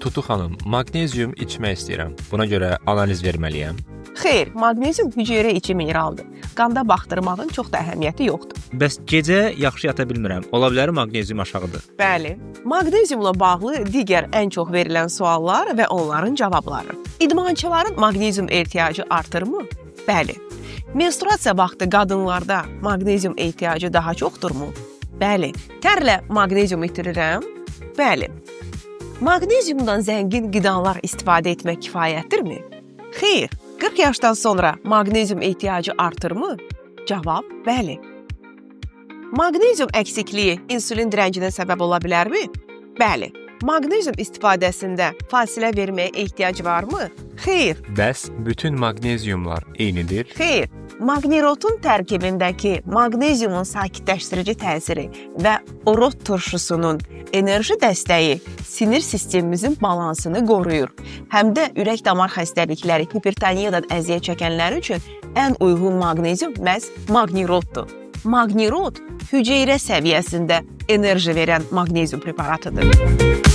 Tutu xanım, maqnezium içmək istəyirəm. Buna görə analiz verməliyəm. Xeyr, maqnezium hüceyrə içi mineraldır. Qanda baxdırmağın çox da əhəmiyyəti yoxdur. Bəs gecə yaxşı yata bilmirəm. Ola bilər maqnezium aşağıdır. Bəli, maqneziumla bağlı digər ən çox verilən suallar və onların cavabları. İdmançıların maqnezium ehtiyacı artırmı? Bəli. Menstruasiya vaxtı qadınlarda maqnezium ehtiyacı daha çoxdurmu? Bəli. Tərlə maqnezium itirirəm? Bəli. Maqneziumdan zəngin qidalar istifadə etmək kifayətdirmi? Xeyr. 40 yaşdan sonra maqnezium ehtiyacı artırmı? Cavab: bəli. Maqnezium əksikliyi insulin dirəncinə səbəb ola bilərmi? Bəli. Maqnezium istifadəsində fasilə verməyə ehtiyac varmı? Xeyr. Bəs bütün maqneziumlar eynidir? Xeyr. Maqnirotun tərkibindəki maqneziumun sakitləşdirici təsiri və orot turşusunun enerji dəstəyi sinir sistemimizin balansını qoruyur. Həm də ürək-damar xəstəlikləri, hipertoniyadan əziyyət çəkənlər üçün ən uyğun maqnezium məhz maqnirotdur. Maqnirot hüceyrə səviyyəsində enerji verən maqnezium preparatıdır.